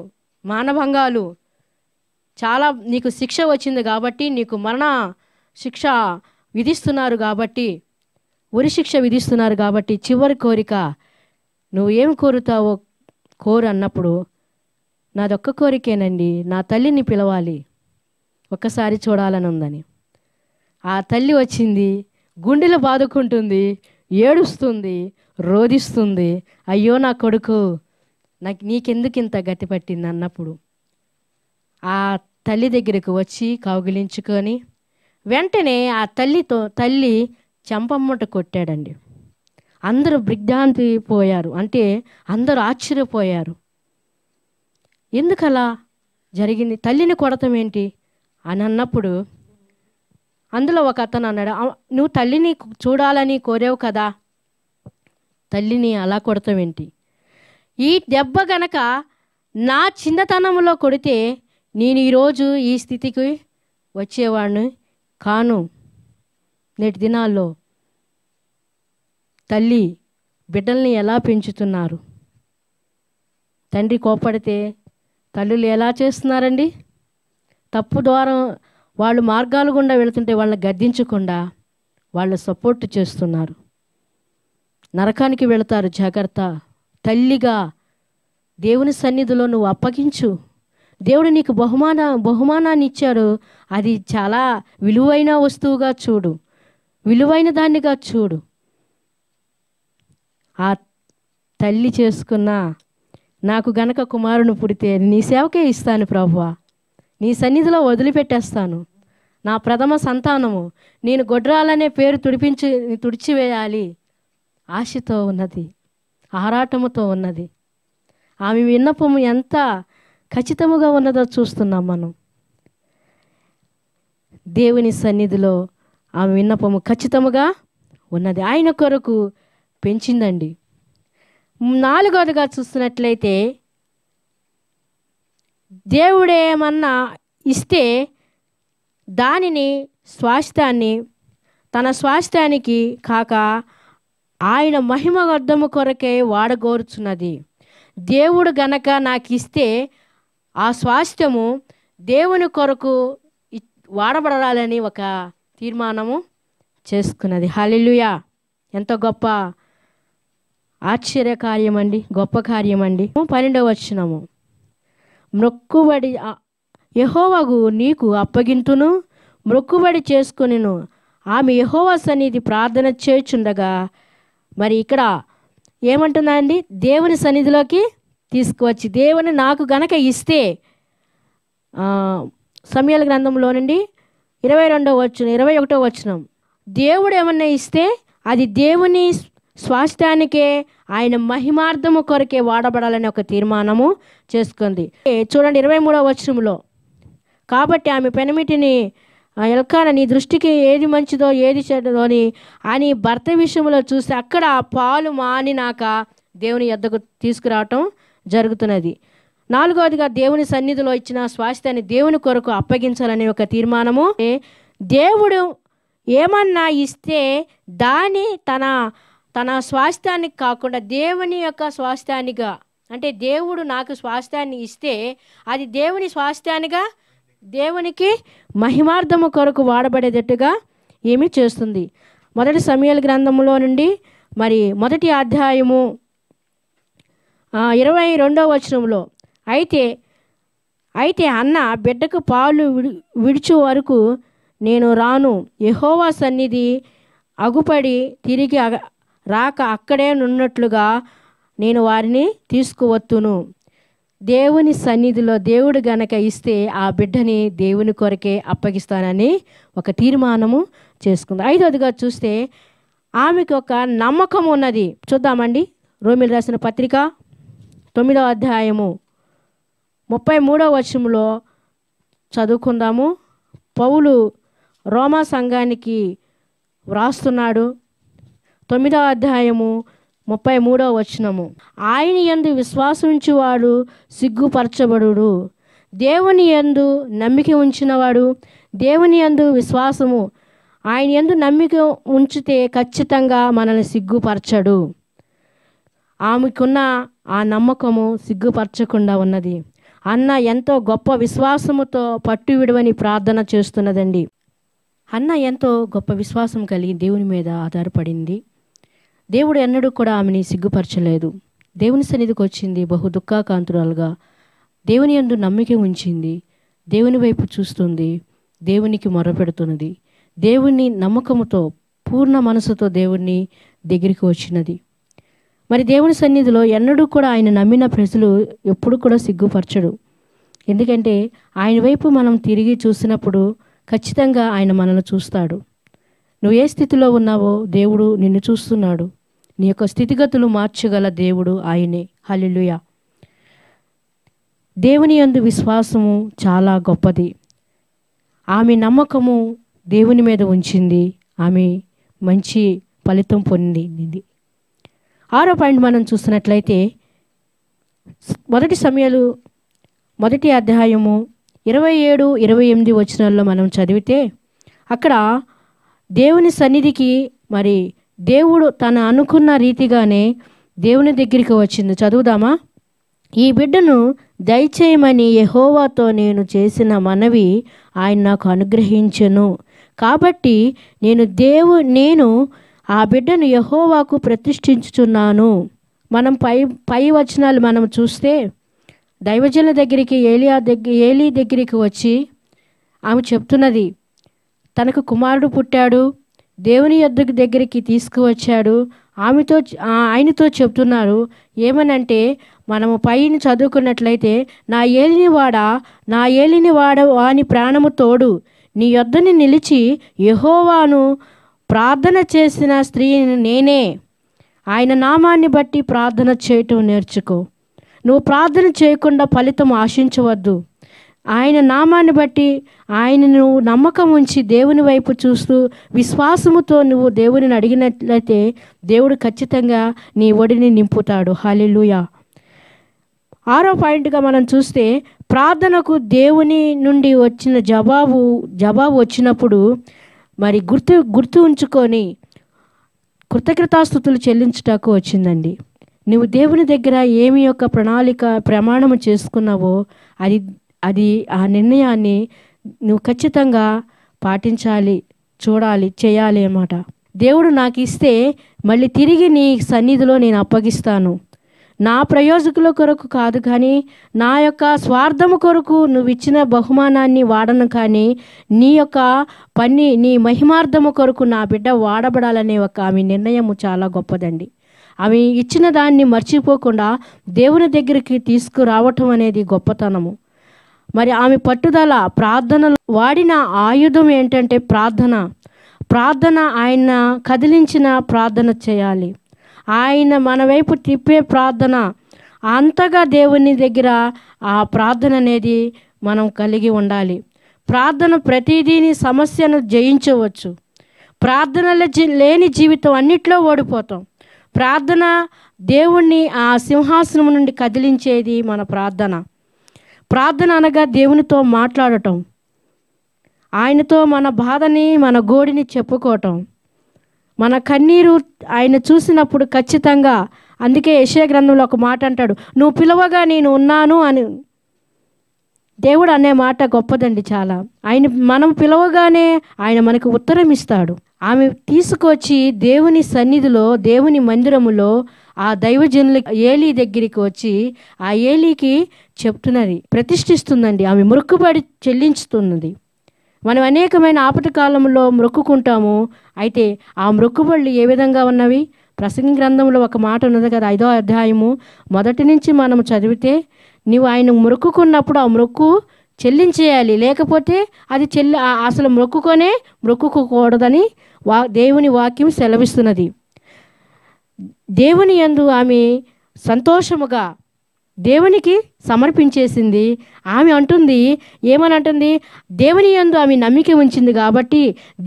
మానభంగాలు చాలా నీకు శిక్ష వచ్చింది కాబట్టి, నీకు మరణ శిక్ష విధిస్తున్నారు కాబట్టి, ఉరి శిక్ష విధిస్తున్నారు కాబట్టి చివరి కోరిక నువ్వు ఏం కోరుతావో కోరు అన్నప్పుడు, నాదొక్క కోరికేనండి, నా తల్లిని పిలవాలి, ఒక్కసారి చూడాలని ఉందని. ఆ తల్లి వచ్చింది, గుండెలు బాదుకుంటుంది, ఏడుస్తుంది, రోదిస్తుంది, అయ్యో నా కొడుకు, నీకెందుకు ఇంత గతి పట్టింది అన్నప్పుడు ఆ తల్లి దగ్గరకు వచ్చి కౌగిలించుకొని వెంటనే ఆ తల్లి చెంపమ్మట కొట్టాడండి. అందరూ దిగ్భ్రాంతి పోయారు, అంటే అందరూ ఆశ్చర్యపోయారు. ఎందుకలా జరిగింది, తల్లిని కొడతాం ఏంటి అని అన్నప్పుడు అందులో ఒక అతను అన్నాడు, నువ్వు తల్లిని చూడాలని కోరావు కదా, తల్లిని అలా కొడతావేంటి, ఈ దెబ్బ గనక నా చిన్నతనంలో కొడితే నేను ఈరోజు ఈ స్థితికి వచ్చేవాడిని కాను. నేటి దినాల్లో తల్లి బిడ్డల్ని ఎలా పెంచుతున్నారు, తండ్రి కోపడితే తల్లులు ఎలా చేస్తున్నారండి, తప్పు ద్వారా వాళ్ళు మార్గాలు గుండా వెళుతుంటే వాళ్ళని గద్దించకుండా వాళ్ళు సపోర్ట్ చేస్తున్నారు, నరకానికి వెళతారు. జాగ్రత్త, తల్లిగా దేవుని సన్నిధిలో నువ్వు అప్పగించు. దేవుడు నీకు బహుమానాన్ని ఇచ్చాడు, అది చాలా విలువైన వస్తువుగా చూడు, విలువైన దాన్నిగా చూడు. ఆ తల్లి చేసుకున్న నాకు గనక కుమారుని పుడితే నీ సేవకే ఇస్తాను ప్రభువా, నీ సన్నిధిలో వదిలిపెట్టేస్తాను, నా ప్రథమ సంతానము, నేను గొడ్రాలనే పేరు తుడిచివేయాలి ఆశతో ఉన్నది, ఆరాటముతో ఉన్నది. ఆమె విన్నపము ఎంత ఖచ్చితముగా ఉన్నదో చూస్తున్నాం మనం. దేవుని సన్నిధిలో ఆమె విన్నపము ఖచ్చితముగా ఉన్నది, ఆయన కొరకు పెంచిందండి. నాలుగవదిగా చూస్తున్నట్లయితే దేవుడేమన్నా ఇస్తే దానిని స్వాస్థ్యాన్ని తన స్వాస్థ్యానికి కాక ఆయన మహిమ అర్థము కొరకే వాడగోరుచున్నది. దేవుడు గనక నాకు ఇస్తే ఆ స్వాస్థ్యము దేవుని కొరకు వాడబడాలని ఒక తీర్మానము చేసుకున్నది. హల్లెలూయా! ఎంత గొప్ప ఆశ్చర్య కార్యమండి, గొప్ప కార్యమండి. 12వ వచనము, మ్రొక్కుబడి యెహోవాకు నీకు అప్పగింతును, మ్రొక్కుబడి చేసుకొనిను. ఆమె యెహోవా సన్నిధి ప్రార్థన చేయుచుండగా, మరి ఇక్కడ ఏమంటుందా అండి, దేవుని సన్నిధిలోకి తీసుకువచ్చి, దేవుని నాకు గనక ఇస్తే, సమూయేలు గ్రంథంలో నుండి 21వ వచనం, దేవుడు ఏమన్నా ఇస్తే అది దేవుని స్వాస్థ్యానికే, ఆయన మహిమార్థము కొరకే వాడబడాలని ఒక తీర్మానము చేసుకుంది. చూడండి 23వ వచనంలో, కాబట్టి ఆమె పెనిమిటిని ఎల్కానా నీ దృష్టికి ఏది మంచిదో ఏది చెడ్డదో అని భర్త విషయంలో చూసి అక్కడ పాలు మానినాక దేవుని యొద్దకు తీసుకురావటం జరుగుతున్నది. 4వదిగా దేవుని సన్నిధిలో ఇచ్చిన స్వాస్థ్యాన్ని దేవుని కొరకు అప్పగించాలనే ఒక తీర్మానము. దేవుడు ఏమన్నా ఇస్తే దాన్ని తన స్వాస్థ్యానికి కాకుండా దేవుని యొక్క స్వాస్థ్యానిగా, అంటే దేవుడు నాకు స్వాస్థ్యాన్ని ఇస్తే అది దేవుని స్వాస్థ్యానిగా, దేవునికి మహిమార్థము కొరకు వాడబడేటట్టుగా ఏమి చేస్తుంది. మొదటి సమూయేలు గ్రంథంలో నుండి మరి 1వ అధ్యాయము 22వ వచనంలో, అయితే అన్న బిడ్డకు పాలు విడిచు వరకు నేను రాను, యెహోవా సన్నిధి అగుపడి తిరిగి రాక అక్కడే నున్నట్లుగా నేను వారిని తీసుకువత్తును. దేవుని సన్నిధిలో దేవుడు గనక ఇస్తే ఆ బిడ్డని దేవుని కొరకే అప్పగిస్తానని ఒక తీర్మానము చేసుకుంది. 5వదిగా చూస్తే ఆమెకు ఒక నమ్మకం ఉన్నది. చూద్దామండి, రోమీయులకు రాసిన పత్రిక 9వ అధ్యాయము 33వ వచనంలో చదువుకుందాము. పౌలు రోమా సంఘానికి వ్రాస్తున్నాడు. 9వ అధ్యాయము 33వ వచనము, ఆయన యందు విశ్వాసించువాడు సిగ్గుపరచబడుడు, దేవుని యందు నమ్మిక ఉంచినవాడు, దేవుని యందు విశ్వాసము, ఆయన యందు నమ్మిక ఉంచితే ఖచ్చితంగా మనల్ని సిగ్గుపరచడు. ఆమెకున్న ఆ నమ్మకము సిగ్గుపరచకుండా ఉన్నది. అన్న ఎంతో గొప్ప విశ్వాసముతో పట్టు విడవని ప్రార్థన చేస్తున్నదండి. అన్న ఎంతో గొప్ప విశ్వాసం కలిగి దేవుని మీద ఆధారపడింది. దేవుడు ఎన్నడూ కూడా ఆమెని సిగ్గుపరచలేదు. దేవుని సన్నిధికి వచ్చింది బహు దుఃఖాకాంతురాలుగా. దేవుని యందు నమ్మిక ఉంచింది. దేవుని వైపు చూస్తుంది. దేవునికి మొరపెడుతున్నది. దేవుని నమ్మకముతో పూర్ణ మనసుతో దేవుని దగ్గరికి వచ్చినది. మరి దేవుని సన్నిధిలో ఎన్నడూ కూడా ఆయన నమ్మిన ప్రజలు ఎప్పుడు కూడా సిగ్గుపరచడు. ఎందుకంటే ఆయన వైపు మనం తిరిగి చూసినప్పుడు ఖచ్చితంగా ఆయన మనల్ని చూస్తాడు. నువ్వు ఏ స్థితిలో ఉన్నావో దేవుడు నిన్ను చూస్తున్నాడు. నీ యొక్క స్థితిగతులు మార్చగల దేవుడు ఆయనే. హల్లెలూయా. దేవుని యందు విశ్వాసము చాలా గొప్పది. ఆమె నమ్మకము దేవుని మీద ఉంచింది. ఆమె మంచి ఫలితం పొందింది. 6వ పాయింట్ మనం చూసినట్లయితే 1 సమూయేలు 1వ అధ్యాయము 27, 28 వచనాల్లో మనం చదివితే అక్కడ దేవుని సన్నిధికి మరి దేవుడు తను అనుకున్న రీతిగానే దేవుని దగ్గరికి వచ్చింది. చదువుదామా? ఈ బిడ్డను దయచేయమని యెహోవాతో నేను చేసిన మనవి ఆయన నాకు అనుగ్రహించెను. కాబట్టి నేను ఆ బిడ్డను యెహోవాకు ప్రతిష్ఠించుచున్నాను. మనం పై వచనాలు మనం చూస్తే దైవజనుల దగ్గరికి ఏలీ దగ్గరికి వచ్చి ఆమె చెప్తున్నది, తనకు కుమారుడు పుట్టాడు, దేవుని దగ్గరికి తీసుకువచ్చాడు. ఆయనతో చెప్తున్నారు ఏమనంటే, మనము పైన చదువుకున్నట్లయితే, నా ఏలినివాడ వాని ప్రాణము తోడు, నీ యొద్దని నిలిచి యెహోవాను ప్రార్థన చేసిన స్త్రీని నేనే. ఆయన నామాన్ని బట్టి ప్రార్థన చేయటం నేర్చుకో. నువ్వు ప్రార్థన చేయకుండా ఫలితం ఆశించవద్దు. ఆయన నామాన్ని బట్టి ఆయనను నమ్మకం ఉంచి దేవుని వైపు చూస్తూ విశ్వాసముతో నువ్వు దేవునిని అడిగినట్లయితే దేవుడు ఖచ్చితంగా నీ ఒడిని నింపుతాడు. హల్లెలూయా. 6వ పాయింట్గా మనం చూస్తే ప్రార్థనకు దేవుని నుండి వచ్చిన జవాబు వచ్చినప్పుడు మరి గుర్తు ఉంచుకొని కృతజ్ఞతాస్తుతులు చెల్లించుటకు వచ్చిందండి. నువ్వు దేవుని దగ్గర ఏమి యొక్క ప్రమాణము చేసుకున్నావో అది ఆ నిర్ణయాన్ని నువ్వు ఖచ్చితంగా పాటించాలి, చూడాలి, చేయాలి అన్నమాట. దేవుడు నాకు ఇస్తే మళ్ళీ తిరిగి నీ సన్నిధిలో నేను అప్పగిస్తాను. నా ప్రయోజకుల కొరకు కాదు కానీ నా యొక్క స్వార్థము కొరకు నువ్వు ఇచ్చిన బహుమానాన్ని వాడను, కానీ నీ యొక్క నీ మహిమార్థము కొరకు నా బిడ్డ వాడబడాలనే ఒక ఆమె నిర్ణయము చాలా గొప్పదండి. ఆమె ఇచ్చిన దాన్ని మర్చిపోకుండా దేవుని దగ్గరికి తీసుకురావటం అనేది గొప్పతనము. మరి ఆమె పట్టుదల, ప్రార్థనలో వాడిన ఆయుధం ఏంటంటే ప్రార్థన ఆయన కదిలించిన ప్రార్థన చేయాలి. ఆయన మన వైపు తిప్పే ప్రార్థన, అంతగా దేవుని దగ్గర ఆ ప్రార్థన అనేది మనం కలిగి ఉండాలి. ప్రార్థన ప్రతిదీని సమస్యను జయించవచ్చు. ప్రార్థన లేని జీవితం అన్నిట్లో ఓడిపోతాం. ప్రార్థన దేవుణ్ణి ఆ సింహాసనం నుండి కదిలించేది మన ప్రార్థన. ప్రార్థన అనగా దేవునితో మాట్లాడటం, ఆయనతో మన బాధని, మన గోడిని చెప్పుకోవటం, మన కన్నీరు ఆయన చూసినప్పుడు ఖచ్చితంగా, అందుకే యెషయా గ్రంథంలో ఒక మాట అంటాడు, నువ్వు పిలవగా నేను ఉన్నాను అని. దేవుడు అనే మాట గొప్పదండి చాలా. మనం పిలవగానే ఆయన మనకు ఉత్తరం ఇస్తాడు. ఆమె తీసుకొచ్చి దేవుని సన్నిధిలో, దేవుని మందిరములో ఆ దైవజనుల ఏలీ దగ్గరికి వచ్చి ఆ ఏలీకి చెప్తున్నది, ప్రతిష్ఠిస్తుందండి. ఆమె మొక్కుబడి చెల్లించుతున్నది. మనం అనేకమైన ఆపద కాలంలో మొక్కుకుంటాము. అయితే ఆ మొక్కుబడులు ఏ విధంగా ఉన్నవి? ప్రసంగి గ్రంథంలో ఒక మాట ఉన్నది కదా, 5వ అధ్యాయము 1 నుంచి మనం చదివితే, నీవు ఆయన మొక్కుకున్నప్పుడు ఆ మొక్కు చెల్లించేయాలి, లేకపోతే అది అసలు మొక్కుకోకూడదని దేవుని వాక్యం సెలవిస్తున్నది. దేవుని యందు ఆమె సంతోషముగా దేవునికి సమర్పించేసింది. ఆమె అంటుంది, ఏమని అంటుంది, దేవుని యందు ఆమె నమ్మిక ఉంచింది కాబట్టి,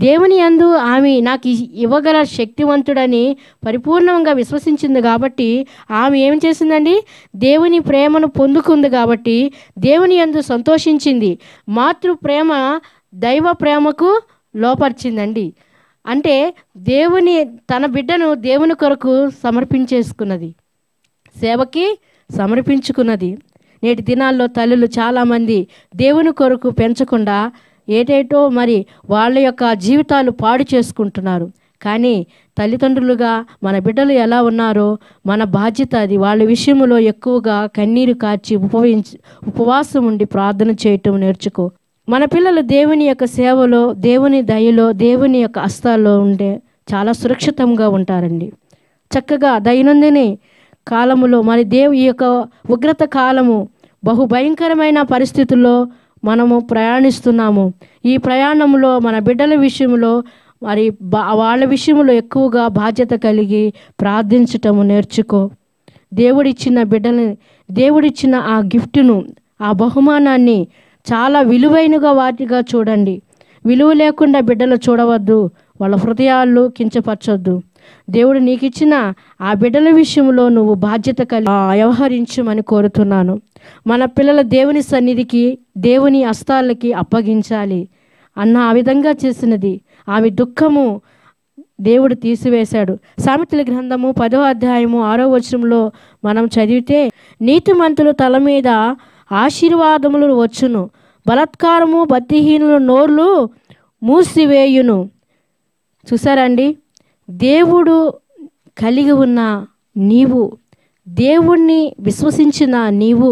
దేవుని యందు ఆమె నాకు ఇవ్వగల శక్తివంతుడని పరిపూర్ణంగా విశ్వసించింది కాబట్టి, ఆమె ఏం చేసిందండి, దేవుని ప్రేమను పొందుకుంది కాబట్టి దేవుని యందు సంతోషించింది. మాతృ ప్రేమ దైవ ప్రేమకు లోపరిచిందండి. అంటే తన బిడ్డను దేవుని కొరకు సమర్పించేసుకున్నది, సేవకి సమర్పించుకున్నది. నేటి దినాల్లో తల్లులు చాలామంది దేవుని కొరకు పెంచకుండా ఏటేటో మరి వాళ్ళ యొక్క జీవితాలు పాడు చేసుకుంటున్నారు. కానీ తల్లిదండ్రులుగా మన బిడ్డలు ఎలా ఉన్నారో మన బాధ్యత అది. వాళ్ళ విషయంలో ఎక్కువగా కన్నీరు కార్చి ఉపవాసం ఉండి ప్రార్థన చేయటం నేర్చుకో. మన పిల్లలు దేవుని యొక్క సేవలో, దేవుని దయలో, దేవుని యొక్క హస్తాల్లో ఉండే చాలా సురక్షితంగా ఉంటారండి. చక్కగా దైనందిన కాలములో మరి ఈ యొక్క ఉగ్రత కాలము బహు భయంకరమైన పరిస్థితుల్లో మనము ప్రయాణిస్తున్నాము. ఈ ప్రయాణంలో మన బిడ్డల విషయంలో మరి వాళ్ళ విషయంలో ఎక్కువగా బాధ్యత కలిగి ప్రార్థించటము నేర్చుకో. దేవుడిచ్చిన బిడ్డలని, దేవుడిచ్చిన ఆ గిఫ్ట్ను, ఆ బహుమానాన్ని చాలా విలువైనగా వాటిగా చూడండి. విలువ లేకుండా బిడ్డలు చూడవద్దు, వాళ్ళ హృదయాలు కించపరచొద్దు. దేవుడు నీకు ఇచ్చిన ఆ బిడ్డల విషయంలో నువ్వు బాధ్యత కలిగి వ్యవహరించమని కోరుతున్నాను. మన పిల్లల దేవుని సన్నిధికి, దేవుని హస్తాలకి అప్పగించాలి అన్న ఆ విధంగా చేసినది. ఆమె దుఃఖము దేవుడు తీసివేశాడు. సామెతల గ్రంథము 10వ అధ్యాయము 6వ వచనంలో మనం చదివితే, నీతిమంతుల తల మీద ఆశీర్వాదములు వచ్చును, బలాత్కారము భక్తిహీనుల నోర్లు మూసివేయును. చూసారండి, దేవుడు కలిగి ఉన్న నీవు, దేవుణ్ణి విశ్వసించిన నీవు,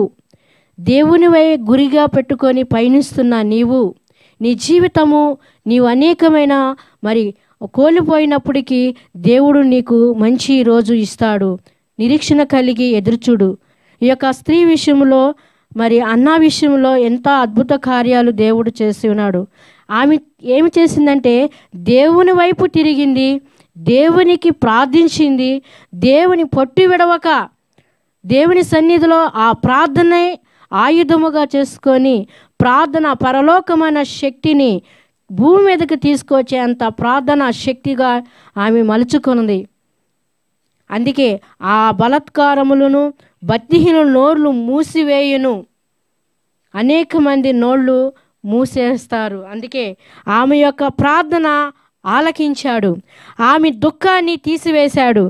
దేవునివై గురిగా పెట్టుకొని పయనిస్తున్న నీవు, నీ జీవితము నీవు అనేకమైన మరి కోల్పోయినప్పటికీ దేవుడు నీకు మంచి రోజు ఇస్తాడు. నిరీక్షణ కలిగి ఎదురుచూడు. ఈ యొక్క స్త్రీ విషయంలో మరి అన్న విషయంలో ఎంత అద్భుత కార్యాలు దేవుడు చేసి ఉన్నాడు. ఆమె ఏమి చేసిందంటే దేవుని వైపు తిరిగింది, దేవునికి ప్రార్థించింది. దేవుని పట్టు విడవక దేవుని సన్నిధిలో ఆ ప్రార్థనే ఆయుధముగా చేసుకొని ప్రార్థన పరలోకమైన శక్తిని భూమి మీదకి తీసుకొచ్చేంత ప్రార్థన శక్తిగా ఆమె మలుచుకున్నది. అందుకే ఆ బలాత్కారములను భక్తిహీన నోర్లు మూసివేయును. అనేక మంది నోళ్ళు మూసేస్తారు. అందుకే ఆమె యొక్క ప్రార్థన ఆలకించాడు. ఆమె దుఃఖాన్ని తీసివేశాడు.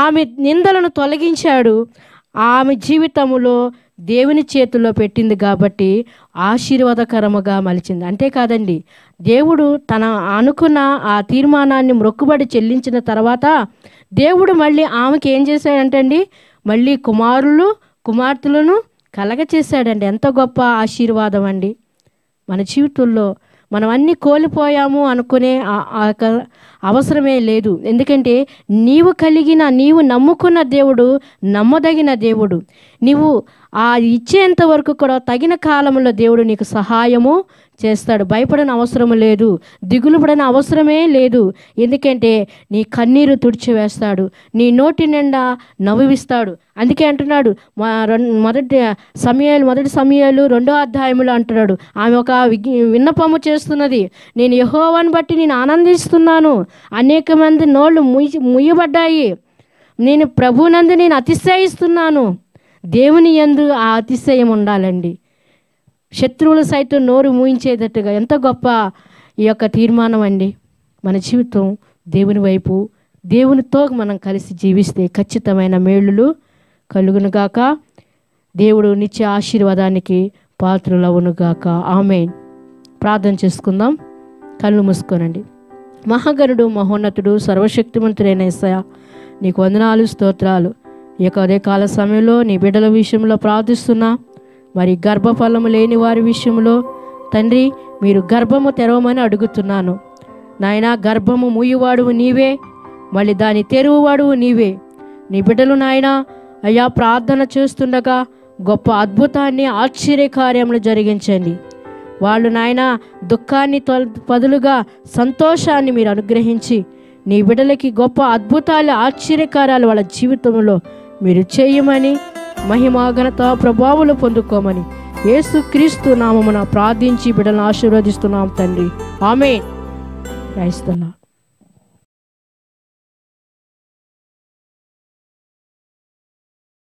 ఆమె నిందలను తొలగించాడు. ఆమె జీవితంలో దేవుని చేతుల్లో పెట్టింది కాబట్టి ఆశీర్వాదకరముగా మలిచింది. అంతేకాదండి, దేవుడు తన అనుకున్న ఆ తీర్మానాన్ని మొక్కుబడి చెల్లించిన తర్వాత దేవుడు మళ్ళీ ఆమెకి ఏం చేశాడంటే అండి, మళ్ళీ కుమార్తెలను కలగచేశాడండి. ఎంత గొప్ప ఆశీర్వాదం అండి. మన జీవితంలో మనం అన్నీ కోల్పోయాము అనుకునే అవసరమే లేదు. ఎందుకంటే నీవు నమ్ముకున్న దేవుడు నమ్మదగిన దేవుడు. నీవు ఆ ఇచ్చేంత వరకు కూడా తగిన కాలంలో దేవుడు నీకు సహాయము చేస్తాడు. భయపడని అవసరం లేదు, దిగులు పడని అవసరమే లేదు. ఎందుకంటే నీ కన్నీరు తుడిచివేస్తాడు, నీ నోటి నిండా నవ్విస్తాడు. అందుకే అంటున్నాడు మొదటి సమయాలు 2వ అధ్యాయంలో అంటున్నాడు, ఆమె ఒక విన్నపము చేస్తున్నది. నేను యెహోవాను బట్టి నేను ఆనందిస్తున్నాను, అనేక మంది నోళ్ళు ముయ్యబడ్డాయి, నేను ప్రభువునందు నేను అతిశయిస్తున్నాను. దేవుని యందు ఆ అతిశయం ఉండాలండి. శత్రువులు సైతం నోరు మూయించేటట్టుగా ఎంత గొప్ప ఈ యొక్క తీర్మానం అండి. మన జీవితం దేవుని వైపు, దేవునితో మనం కలిసి జీవిస్తే ఖచ్చితమైన మేలులు కలుగునుగాక. దేవుడు నిత్య ఆశీర్వాదానికి పాత్రులవునుగాక. ఆమేన్. ప్రార్థన చేసుకుందాం. కళ్ళు మూసుకోనండి. మహాగణుడు, మహోన్నతుడు, సర్వశక్తిమంతుడైన యేసయ్యా, నీకు వందనాలు, స్తోత్రాలు. ఈ యొక్క ఉదయకాల సమయంలో నీ బిడ్డల విషయంలో ప్రార్థిస్తున్నా. మరి గర్భఫలము లేని వారి విషయంలో తండ్రి మీరు గర్భము తెరవమని అడుగుతున్నాను. నాయనా, గర్భము మూయువాడువు నీవే, మళ్ళీ దాన్ని తెరువువాడువు నీవే. నీ బిడ్డలు నాయనా అయ్యా ప్రార్థన చేస్తుండగా గొప్ప అద్భుతాన్ని, ఆశ్చర్యకార్యములు జరిగించండి. వాళ్ళు నాయనా దుఃఖాన్ని బదులుగా సంతోషాన్ని మీరు అనుగ్రహించి నీ బిడ్డలకి గొప్ప అద్భుతాలు, ఆశ్చర్యకార్యాలు వాళ్ళ జీవితంలో మీరు చేయమని మహిమ ఘనత ప్రభావాలు పొందుకోమని యేసుక్రీస్తు నామమున ప్రార్థించి బిడ్డలను ఆశీర్వదిస్తున్నాం తండ్రి. ఆమేన్. క్రైస్తవ